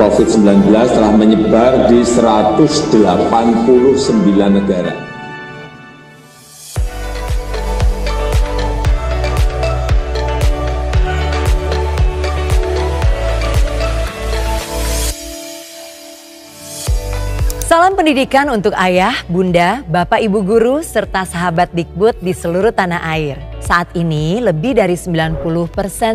COVID-19 telah menyebar di 189 negara. Salam pendidikan untuk ayah, bunda, bapak ibu guru, serta sahabat Dikbud di seluruh tanah air. Saat ini lebih dari 90%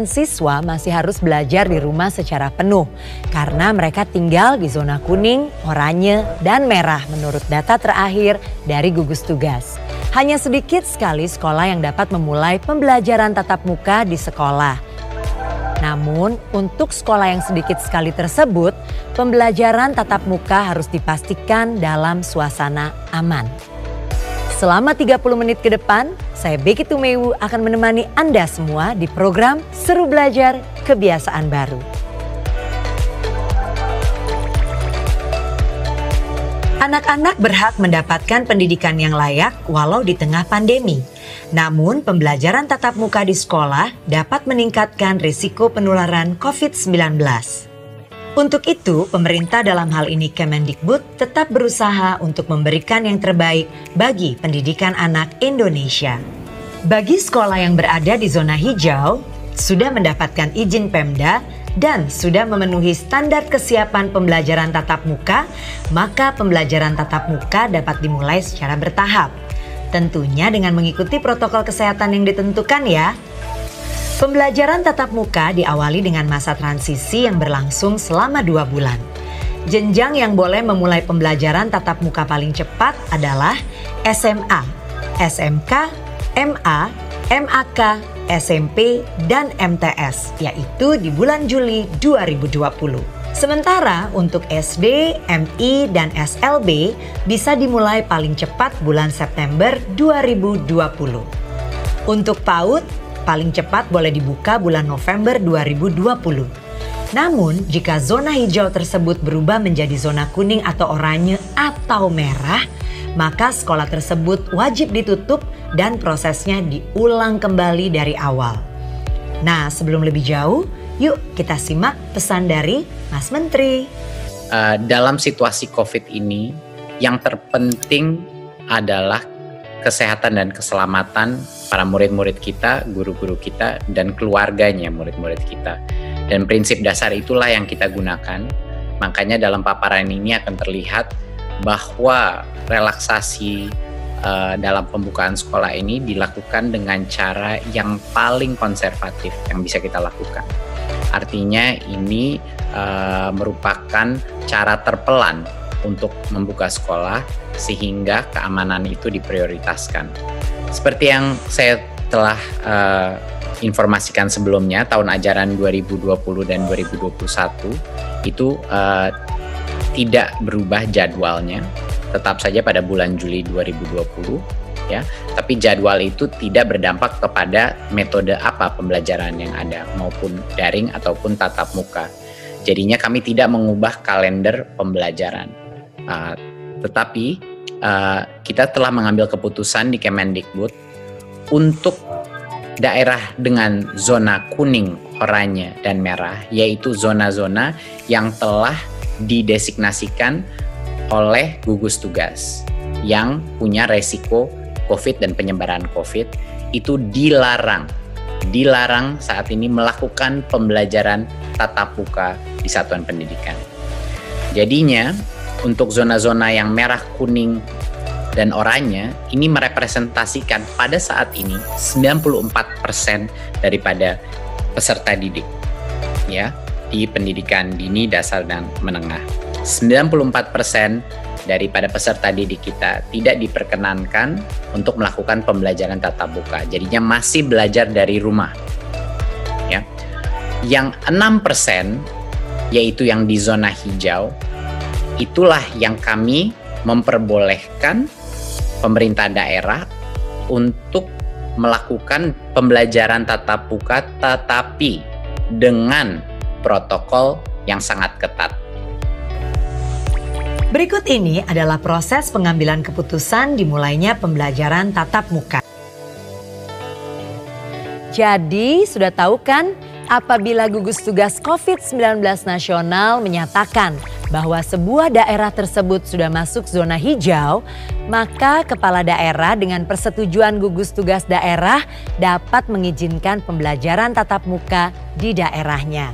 siswa masih harus belajar di rumah secara penuh karena mereka tinggal di zona kuning, oranye, dan merah menurut data terakhir dari gugus tugas. Hanya sedikit sekali sekolah yang dapat memulai pembelajaran tatap muka di sekolah. Namun untuk sekolah yang sedikit sekali tersebut, pembelajaran tatap muka harus dipastikan dalam suasana aman. Selama 30 menit ke depan, saya Becky Tumewu akan menemani Anda semua di program Seru Belajar Kebiasaan Baru. Anak-anak berhak mendapatkan pendidikan yang layak walau di tengah pandemi. Namun pembelajaran tatap muka di sekolah dapat meningkatkan risiko penularan COVID-19. Untuk itu, pemerintah dalam hal ini Kemendikbud tetap berusaha untuk memberikan yang terbaik bagi pendidikan anak Indonesia. Bagi sekolah yang berada di zona hijau, sudah mendapatkan izin Pemda dan sudah memenuhi standar kesiapan pembelajaran tatap muka, maka pembelajaran tatap muka dapat dimulai secara bertahap. Tentunya dengan mengikuti protokol kesehatan yang ditentukan ya. Pembelajaran tatap muka diawali dengan masa transisi yang berlangsung selama 2 bulan. Jenjang yang boleh memulai pembelajaran tatap muka paling cepat adalah SMA, SMK, MA, MAK, SMP, dan MTS, yaitu di bulan Juli 2020. Sementara untuk SD, MI, dan SLB bisa dimulai paling cepat bulan September 2020. Untuk PAUD, paling cepat boleh dibuka bulan November 2020. Namun, jika zona hijau tersebut berubah menjadi zona kuning atau oranye atau merah, maka sekolah tersebut wajib ditutup dan prosesnya diulang kembali dari awal. Nah, sebelum lebih jauh, yuk kita simak pesan dari Mas Menteri. Dalam situasi COVID ini, yang terpenting adalah kesehatan dan keselamatan para murid-murid kita, guru-guru kita, dan keluarganya murid-murid kita. Dan prinsip dasar itulah yang kita gunakan. Makanya dalam paparan ini akan terlihat bahwa relaksasi dalam pembukaan sekolah ini dilakukan dengan cara yang paling konservatif yang bisa kita lakukan. Artinya ini merupakan cara terpelan untuk membuka sekolah sehingga keamanan itu diprioritaskan. Seperti yang saya telah informasikan sebelumnya, tahun ajaran 2020 dan 2021 itu tidak berubah jadwalnya, tetap saja pada bulan Juli 2020 ya. Tapi jadwal itu tidak berdampak kepada metode apa pembelajaran yang ada, maupun daring ataupun tatap muka. Jadinya kami tidak mengubah kalender pembelajaran. Tetapi kita telah mengambil keputusan di Kemendikbud untuk daerah dengan zona kuning, oranye, dan merah, yaitu zona-zona yang telah didesignasikan oleh gugus tugas yang punya resiko COVID dan penyebaran COVID, itu dilarang saat ini melakukan pembelajaran tatap muka di satuan pendidikan. Jadinya untuk zona-zona yang merah, kuning, dan oranye ini merepresentasikan pada saat ini 94% daripada peserta didik ya di pendidikan dini, dasar, dan menengah. 94% daripada peserta didik kita tidak diperkenankan untuk melakukan pembelajaran tatap muka. Jadinya masih belajar dari rumah. Ya. Yang 6% yaitu yang di zona hijau, itulah yang kami memperbolehkan pemerintah daerah untuk melakukan pembelajaran tatap muka tetapi dengan protokol yang sangat ketat. Berikut ini adalah proses pengambilan keputusan dimulainya pembelajaran tatap muka. Jadi sudah tahu kan apabila gugus tugas COVID-19 nasional menyatakan bahwa sebuah daerah tersebut sudah masuk zona hijau, maka kepala daerah dengan persetujuan gugus tugas daerah dapat mengizinkan pembelajaran tatap muka di daerahnya.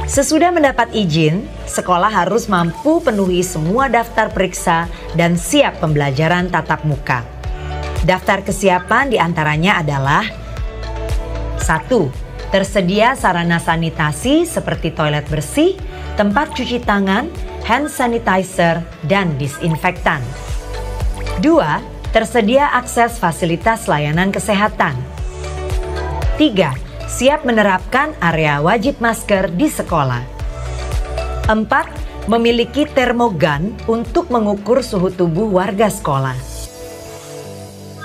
Sesudah mendapat izin, sekolah harus mampu penuhi semua daftar periksa dan siap pembelajaran tatap muka. Daftar kesiapan diantaranya adalah 1. Tersedia sarana sanitasi seperti toilet bersih, tempat cuci tangan, hand sanitizer, dan disinfektan. 2. Tersedia akses fasilitas layanan kesehatan. 3. Siap menerapkan area wajib masker di sekolah. 4. Memiliki termogan untuk mengukur suhu tubuh warga sekolah.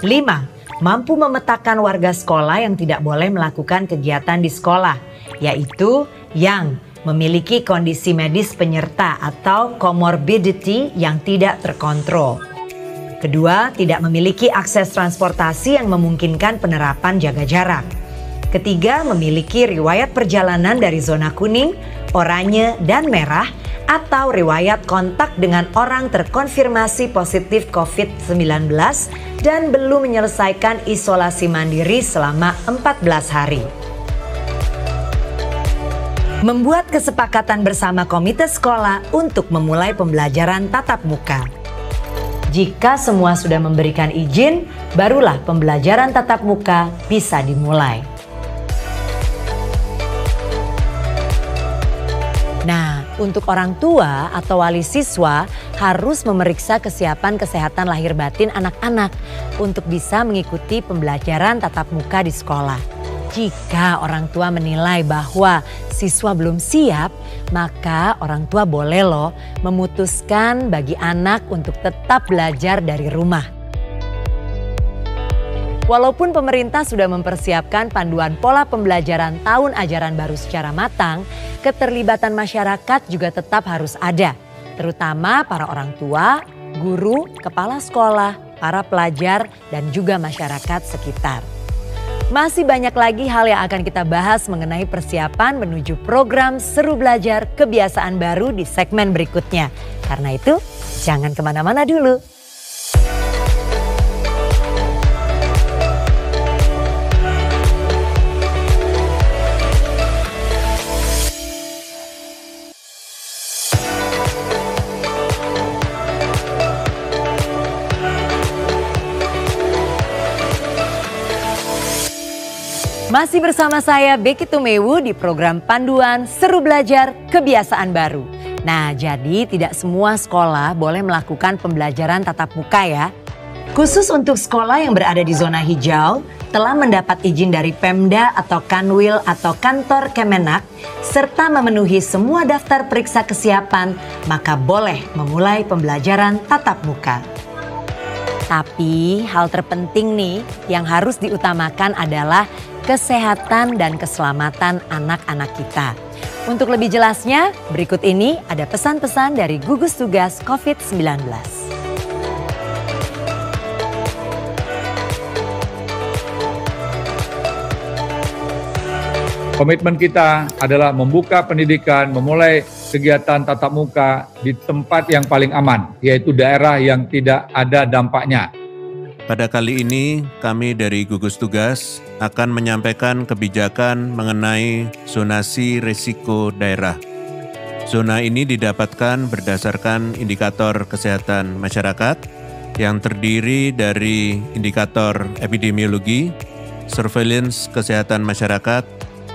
5. Mampu memetakan warga sekolah yang tidak boleh melakukan kegiatan di sekolah, yaitu yang memiliki kondisi medis penyerta atau comorbidity yang tidak terkontrol. Kedua, tidak memiliki akses transportasi yang memungkinkan penerapan jaga jarak. Ketiga, memiliki riwayat perjalanan dari zona kuning, oranye, dan merah, atau riwayat kontak dengan orang terkonfirmasi positif COVID-19 dan belum menyelesaikan isolasi mandiri selama 14 hari. Membuat kesepakatan bersama komite sekolah untuk memulai pembelajaran tatap muka. Jika semua sudah memberikan izin, barulah pembelajaran tatap muka bisa dimulai. Nah, untuk orang tua atau wali siswa harus memeriksa kesiapan kesehatan lahir batin anak-anak untuk bisa mengikuti pembelajaran tatap muka di sekolah. Jika orang tua menilai bahwa siswa belum siap, maka orang tua boleh loh memutuskan bagi anak untuk tetap belajar dari rumah. Walaupun pemerintah sudah mempersiapkan panduan pola pembelajaran tahun ajaran baru secara matang, keterlibatan masyarakat juga tetap harus ada, terutama para orang tua, guru, kepala sekolah, para pelajar, dan juga masyarakat sekitar. Masih banyak lagi hal yang akan kita bahas mengenai persiapan menuju program Seru Belajar Kebiasaan Baru di segmen berikutnya. Karena itu, jangan kemana-mana dulu. Masih bersama saya Becky Tumewu di program panduan Seru Belajar Kebiasaan Baru. Nah, jadi tidak semua sekolah boleh melakukan pembelajaran tatap muka ya. Khusus untuk sekolah yang berada di zona hijau, telah mendapat izin dari Pemda atau Kanwil atau kantor Kemenak, serta memenuhi semua daftar periksa kesiapan, maka boleh memulai pembelajaran tatap muka. Tapi hal terpenting nih yang harus diutamakan adalah kesehatan dan keselamatan anak-anak kita. Untuk lebih jelasnya, berikut ini ada pesan-pesan dari gugus tugas COVID-19. Komitmen kita adalah membuka pendidikan, memulai kegiatan tatap muka di tempat yang paling aman, yaitu daerah yang tidak ada dampaknya. Pada kali ini, kami dari gugus tugas akan menyampaikan kebijakan mengenai zonasi risiko daerah. Zona ini didapatkan berdasarkan indikator kesehatan masyarakat yang terdiri dari indikator epidemiologi, surveillance kesehatan masyarakat,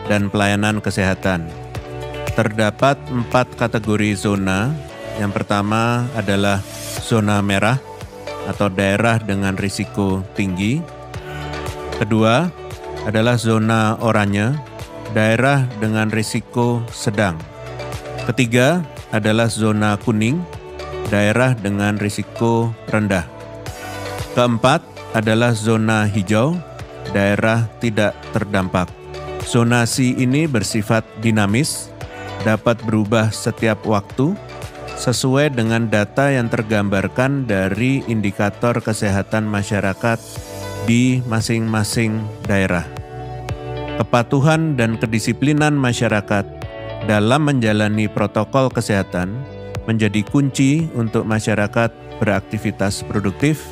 dan pelayanan kesehatan. Terdapat 4 kategori zona. Yang pertama adalah zona merah atau daerah dengan risiko tinggi. Kedua adalah zona oranye, daerah dengan risiko sedang. Ketiga adalah zona kuning, daerah dengan risiko rendah. Keempat adalah zona hijau, daerah tidak terdampak. Zonasi ini bersifat dinamis, dapat berubah setiap waktu, sesuai dengan data yang tergambarkan dari indikator kesehatan masyarakat di masing-masing daerah. kepatuhan dan kedisiplinan masyarakat dalam menjalani protokol kesehatan menjadi kunci untuk masyarakat beraktivitas produktif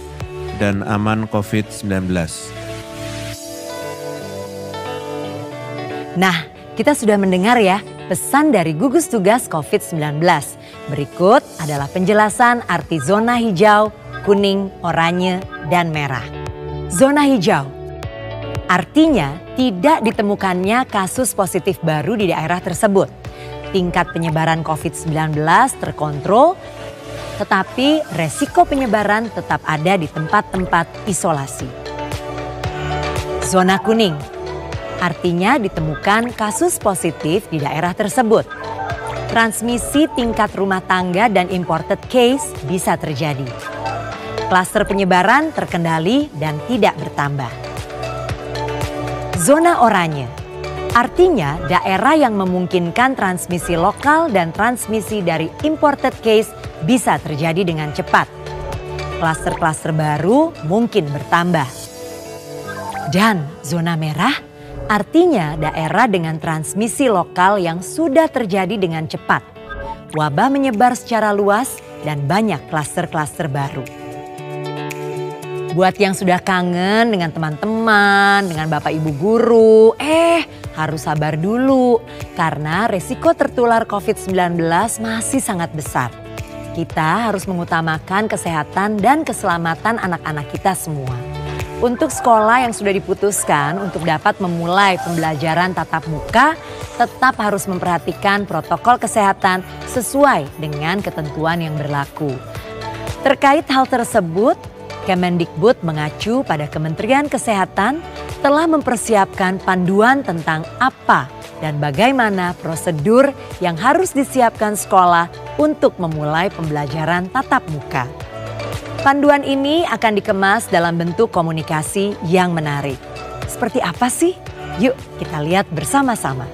dan aman COVID-19. Nah, kita sudah mendengar ya pesan dari gugus tugas COVID-19. Berikut adalah penjelasan arti zona hijau, kuning, oranye, dan merah. Zona hijau artinya tidak ditemukannya kasus positif baru di daerah tersebut. Tingkat penyebaran COVID-19 terkontrol, tetapi resiko penyebaran tetap ada di tempat-tempat isolasi. Zona kuning artinya ditemukan kasus positif di daerah tersebut. Transmisi tingkat rumah tangga dan imported case bisa terjadi. Klaster penyebaran terkendali dan tidak bertambah. Zona oranye artinya daerah yang memungkinkan transmisi lokal dan transmisi dari imported case bisa terjadi dengan cepat. Klaster-klaster baru mungkin bertambah. Dan zona merah artinya daerah dengan transmisi lokal yang sudah terjadi dengan cepat. Wabah menyebar secara luas dan banyak klaster-klaster baru. Buat yang sudah kangen dengan teman-teman, dengan Bapak Ibu guru, harus sabar dulu karena resiko tertular COVID-19 masih sangat besar. Kita harus mengutamakan kesehatan dan keselamatan anak-anak kita semua. Untuk sekolah yang sudah diputuskan untuk dapat memulai pembelajaran tatap muka, tetap harus memperhatikan protokol kesehatan sesuai dengan ketentuan yang berlaku. Terkait hal tersebut, Kemendikbud mengacu pada Kementerian Kesehatan telah mempersiapkan panduan tentang apa dan bagaimana prosedur yang harus disiapkan sekolah untuk memulai pembelajaran tatap muka. Panduan ini akan dikemas dalam bentuk komunikasi yang menarik. Seperti apa sih? Yuk kita lihat bersama-sama.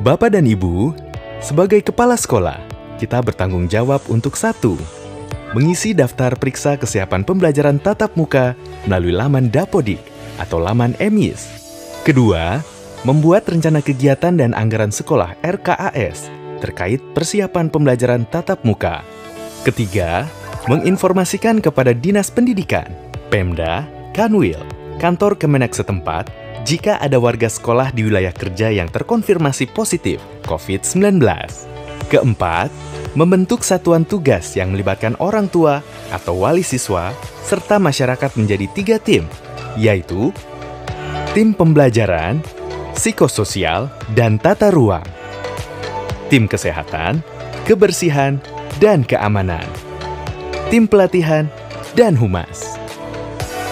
Bapak dan Ibu, sebagai kepala sekolah, kita bertanggung jawab untuk 1. Mengisi daftar periksa kesiapan pembelajaran tatap muka melalui laman Dapodik atau laman EMIS. 2. Membuat rencana kegiatan dan anggaran sekolah RKAS terkait persiapan pembelajaran tatap muka. 3. Menginformasikan kepada Dinas Pendidikan, Pemda, Kanwil, kantor Kemenak setempat jika ada warga sekolah di wilayah kerja yang terkonfirmasi positif COVID-19. 4. Membentuk satuan tugas yang melibatkan orang tua atau wali siswa serta masyarakat menjadi 3 tim, yaitu tim pembelajaran, psikososial, dan tata ruang, tim kesehatan, kebersihan, dan keamanan, tim pelatihan, dan humas.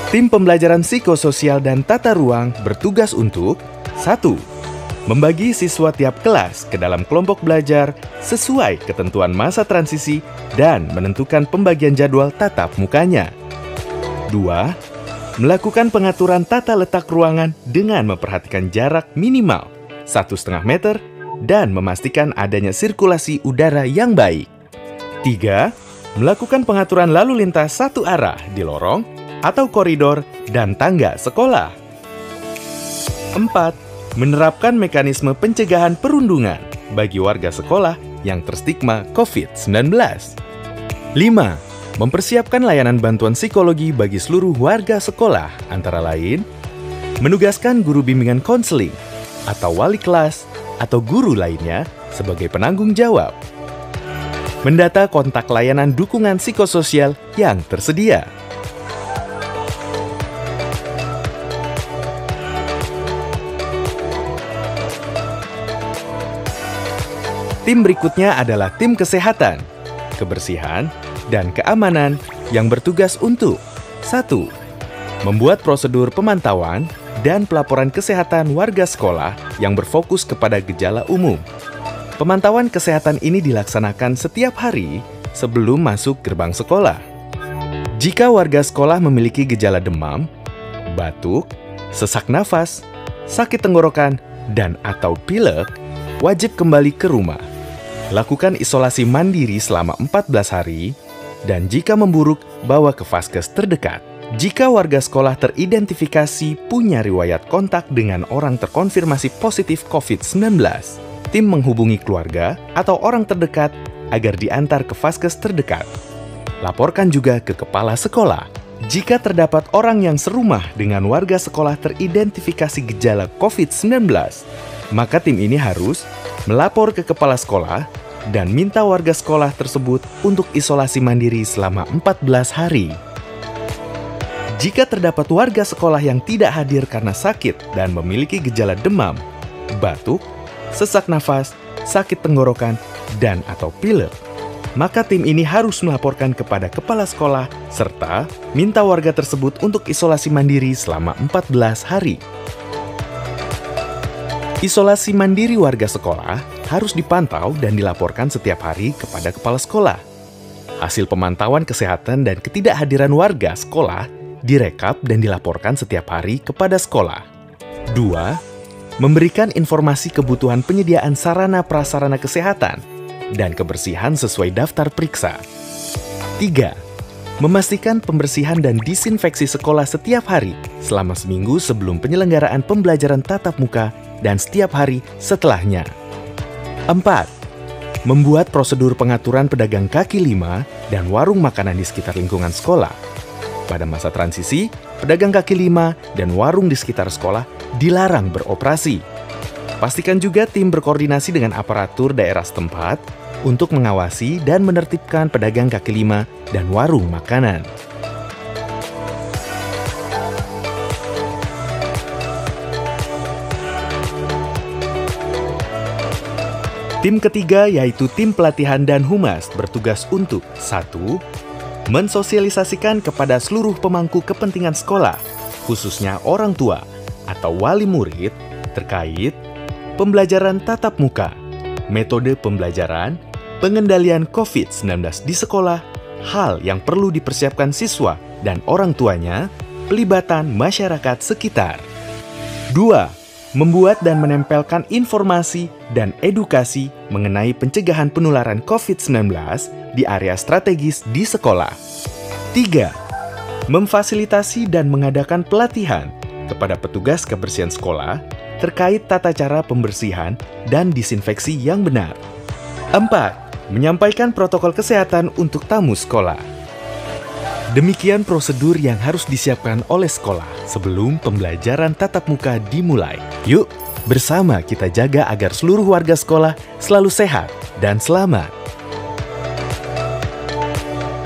Tim pembelajaran psikososial dan tata ruang bertugas untuk 1. Membagi siswa tiap kelas ke dalam kelompok belajar sesuai ketentuan masa transisi dan menentukan pembagian jadwal tatap mukanya. 2. Melakukan pengaturan tata letak ruangan dengan memperhatikan jarak minimal 1,5 meter dan memastikan adanya sirkulasi udara yang baik. 3. Melakukan pengaturan lalu lintas satu arah di lorong atau koridor dan tangga sekolah. 4. Menerapkan mekanisme pencegahan perundungan bagi warga sekolah yang terstigma COVID-19. 5. Mempersiapkan layanan bantuan psikologi bagi seluruh warga sekolah, antara lain menugaskan guru bimbingan konseling atau wali kelas atau guru lainnya sebagai penanggung jawab. Mendata kontak layanan dukungan psikososial yang tersedia. Tim berikutnya adalah tim kesehatan, kebersihan, dan keamanan yang bertugas untuk 1. Membuat prosedur pemantauan dan pelaporan kesehatan warga sekolah yang berfokus kepada gejala umum. Pemantauan kesehatan ini dilaksanakan setiap hari sebelum masuk gerbang sekolah. Jika warga sekolah memiliki gejala demam, batuk, sesak nafas, sakit tenggorokan, dan atau pilek, wajib kembali ke rumah. Lakukan isolasi mandiri selama 14 hari dan jika memburuk, bawa ke vaskes terdekat. Jika warga sekolah teridentifikasi punya riwayat kontak dengan orang terkonfirmasi positif COVID-19, tim menghubungi keluarga atau orang terdekat agar diantar ke vaskes terdekat. Laporkan juga ke kepala sekolah. Jika terdapat orang yang serumah dengan warga sekolah teridentifikasi gejala COVID-19, maka tim ini harus melapor ke kepala sekolah dan minta warga sekolah tersebut untuk isolasi mandiri selama 14 hari. Jika terdapat warga sekolah yang tidak hadir karena sakit dan memiliki gejala demam, batuk, sesak nafas, sakit tenggorokan, dan atau pilek, maka tim ini harus melaporkan kepada kepala sekolah serta minta warga tersebut untuk isolasi mandiri selama 14 hari. Isolasi mandiri warga sekolah harus dipantau dan dilaporkan setiap hari kepada kepala sekolah. Hasil pemantauan kesehatan dan ketidakhadiran warga sekolah direkap dan dilaporkan setiap hari kepada sekolah. 2. Memberikan informasi kebutuhan penyediaan sarana prasarana kesehatan dan kebersihan sesuai daftar periksa. 3. Memastikan pembersihan dan disinfeksi sekolah setiap hari selama seminggu sebelum penyelenggaraan pembelajaran tatap muka dan setiap hari setelahnya. 4. Membuat prosedur pengaturan pedagang kaki lima dan warung makanan di sekitar lingkungan sekolah. Pada masa transisi, pedagang kaki lima dan warung di sekitar sekolah dilarang beroperasi. Pastikan juga tim berkoordinasi dengan aparatur daerah setempat untuk mengawasi dan menertibkan pedagang kaki lima dan warung makanan. Tim ketiga yaitu tim pelatihan dan humas bertugas untuk 1. Mensosialisasikan kepada seluruh pemangku kepentingan sekolah, khususnya orang tua atau wali murid, terkait pembelajaran tatap muka, metode pembelajaran, pengendalian COVID-19 di sekolah, hal yang perlu dipersiapkan siswa dan orang tuanya, pelibatan masyarakat sekitar. 2. Membuat dan menempelkan informasi dan edukasi mengenai pencegahan penularan COVID-19 di area strategis di sekolah. 3. Memfasilitasi dan mengadakan pelatihan kepada petugas kebersihan sekolah terkait tata cara pembersihan dan disinfeksi yang benar. 4. Menyampaikan protokol kesehatan untuk tamu sekolah. Demikian prosedur yang harus disiapkan oleh sekolah sebelum pembelajaran tatap muka dimulai. Yuk, bersama kita jaga agar seluruh warga sekolah selalu sehat dan selamat.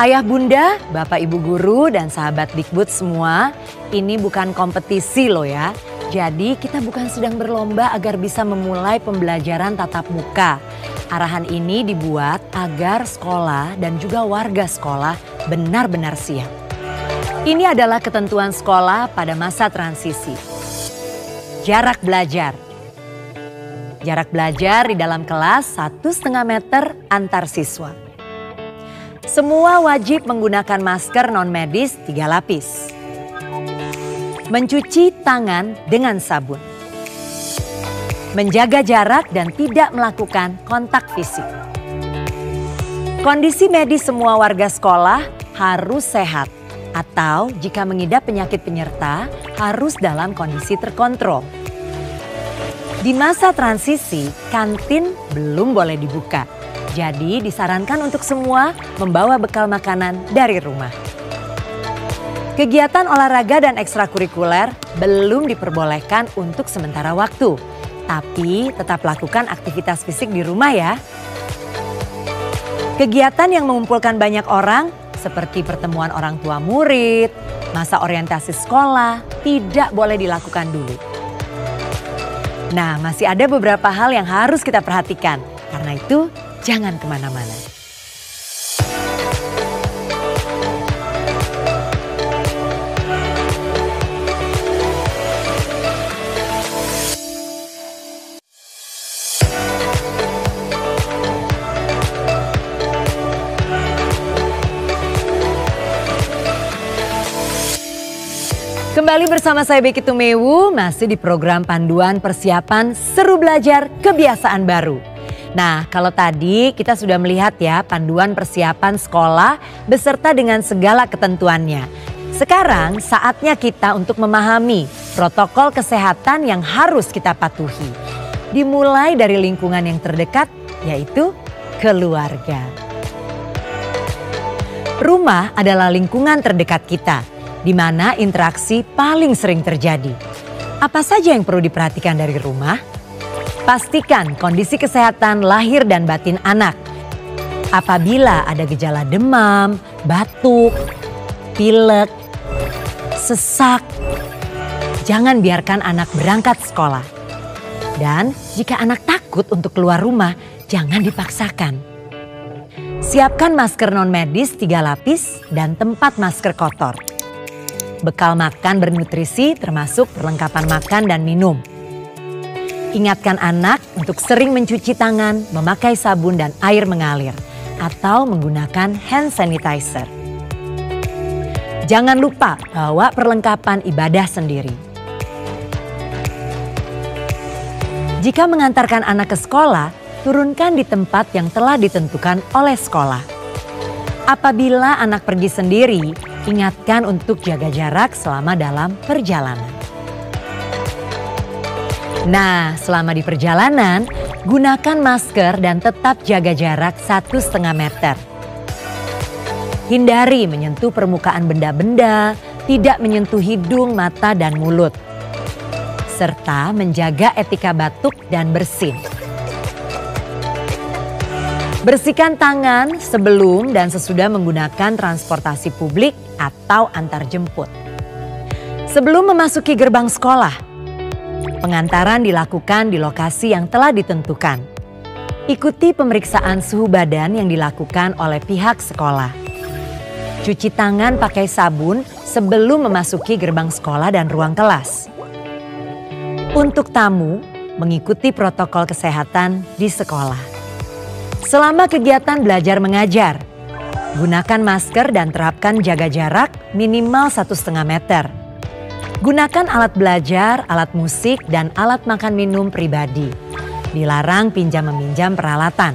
Ayah bunda, bapak ibu guru, dan sahabat Dikbud semua, ini bukan kompetisi loh ya. Jadi kita bukan sedang berlomba agar bisa memulai pembelajaran tatap muka. Arahan ini dibuat agar sekolah dan juga warga sekolah benar-benar siap. Ini adalah ketentuan sekolah pada masa transisi. Jarak belajar. Jarak belajar di dalam kelas 1,5 meter antar siswa. Semua wajib menggunakan masker non-medis 3 lapis. Mencuci tangan dengan sabun. Menjaga jarak dan tidak melakukan kontak fisik. Kondisi medis semua warga sekolah harus sehat atau jika mengidap penyakit penyerta harus dalam kondisi terkontrol. Di masa transisi, kantin belum boleh dibuka. Jadi disarankan untuk semua membawa bekal makanan dari rumah. Kegiatan olahraga dan ekstrakurikuler belum diperbolehkan untuk sementara waktu. Tapi tetap lakukan aktivitas fisik di rumah ya. Kegiatan yang mengumpulkan banyak orang seperti pertemuan orang tua murid, masa orientasi sekolah tidak boleh dilakukan dulu. Nah, masih ada beberapa hal yang harus kita perhatikan. Karena itu jangan kemana-mana. Kembali bersama saya Becky Tumewu, masih di program panduan persiapan seru belajar kebiasaan baru. Nah, kalau tadi kita sudah melihat ya panduan persiapan sekolah beserta dengan segala ketentuannya. Sekarang saatnya kita untuk memahami protokol kesehatan yang harus kita patuhi. Dimulai dari lingkungan yang terdekat, yaitu keluarga. Rumah adalah lingkungan terdekat kita, di mana interaksi paling sering terjadi. Apa saja yang perlu diperhatikan dari rumah? Pastikan kondisi kesehatan lahir dan batin anak. Apabila ada gejala demam, batuk, pilek, sesak, jangan biarkan anak berangkat sekolah. Dan jika anak takut untuk keluar rumah, jangan dipaksakan. Siapkan masker non-medis 3 lapis dan tempat masker kotor. Bekal makan bernutrisi termasuk perlengkapan makan dan minum. Ingatkan anak untuk sering mencuci tangan, memakai sabun dan air mengalir, atau menggunakan hand sanitizer. Jangan lupa bawa perlengkapan ibadah sendiri. Jika mengantarkan anak ke sekolah, turunkan di tempat yang telah ditentukan oleh sekolah. Apabila anak pergi sendiri, ingatkan untuk jaga jarak selama dalam perjalanan. Nah, selama di perjalanan, gunakan masker dan tetap jaga jarak 1,5 meter. Hindari menyentuh permukaan benda-benda, tidak menyentuh hidung, mata, dan mulut. Serta menjaga etika batuk dan bersin. Bersihkan tangan sebelum dan sesudah menggunakan transportasi publik atau antar jemput. Sebelum memasuki gerbang sekolah, pengantaran dilakukan di lokasi yang telah ditentukan. Ikuti pemeriksaan suhu badan yang dilakukan oleh pihak sekolah. Cuci tangan pakai sabun sebelum memasuki gerbang sekolah dan ruang kelas. Untuk tamu, mengikuti protokol kesehatan di sekolah. Selama kegiatan belajar mengajar, gunakan masker dan terapkan jaga jarak minimal 1,5 meter. Gunakan alat belajar, alat musik, dan alat makan minum pribadi. Dilarang pinjam-meminjam peralatan.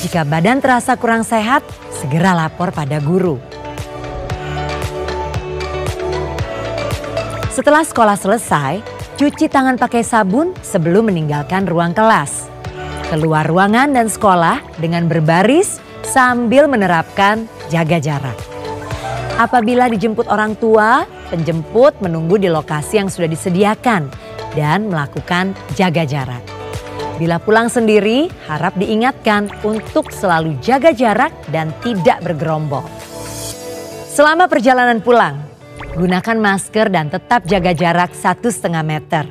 Jika badan terasa kurang sehat, segera lapor pada guru. Setelah sekolah selesai, cuci tangan pakai sabun sebelum meninggalkan ruang kelas. Keluar ruangan dan sekolah dengan berbaris sambil menerapkan jaga jarak. Apabila dijemput orang tua, penjemput menunggu di lokasi yang sudah disediakan dan melakukan jaga jarak. Bila pulang sendiri, harap diingatkan untuk selalu jaga jarak dan tidak bergerombol. Selama perjalanan pulang, gunakan masker dan tetap jaga jarak 1,5 meter.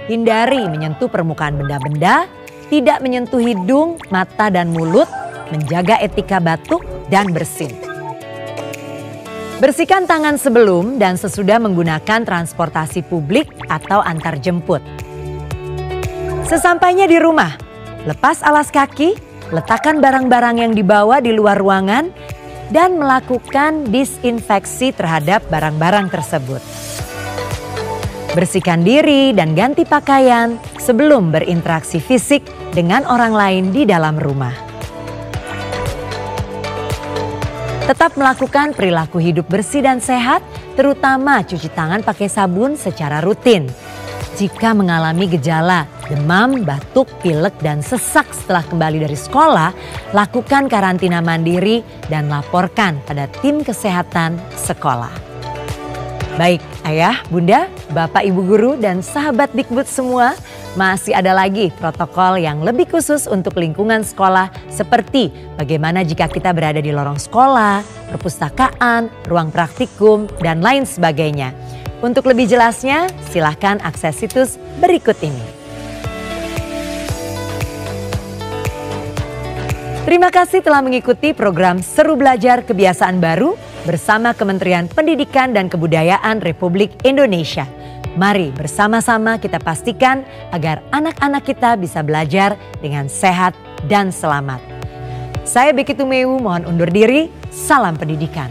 Hindari menyentuh permukaan benda-benda, tidak menyentuh hidung, mata, dan mulut, menjaga etika batuk dan bersin. Bersihkan tangan sebelum dan sesudah menggunakan transportasi publik atau antar jemput. Sesampainya di rumah, lepas alas kaki, letakkan barang-barang yang dibawa di luar ruangan, dan melakukan disinfeksi terhadap barang-barang tersebut. Bersihkan diri dan ganti pakaian sebelum berinteraksi fisik dengan orang lain di dalam rumah. Tetap melakukan perilaku hidup bersih dan sehat, terutama cuci tangan pakai sabun secara rutin. Jika mengalami gejala demam, batuk, pilek, dan sesak setelah kembali dari sekolah, lakukan karantina mandiri dan laporkan pada tim kesehatan sekolah. Baik, ayah, bunda, bapak, ibu guru, dan sahabat Dikbud semua, masih ada lagi protokol yang lebih khusus untuk lingkungan sekolah seperti bagaimana jika kita berada di lorong sekolah, perpustakaan, ruang praktikum, dan lain sebagainya. Untuk lebih jelasnya, silahkan akses situs berikut ini. Terima kasih telah mengikuti program Seru Belajar Kebiasaan Baru bersama Kementerian Pendidikan dan Kebudayaan Republik Indonesia. Mari bersama-sama kita pastikan agar anak-anak kita bisa belajar dengan sehat dan selamat. Saya Becky Tumeu mohon undur diri, salam pendidikan.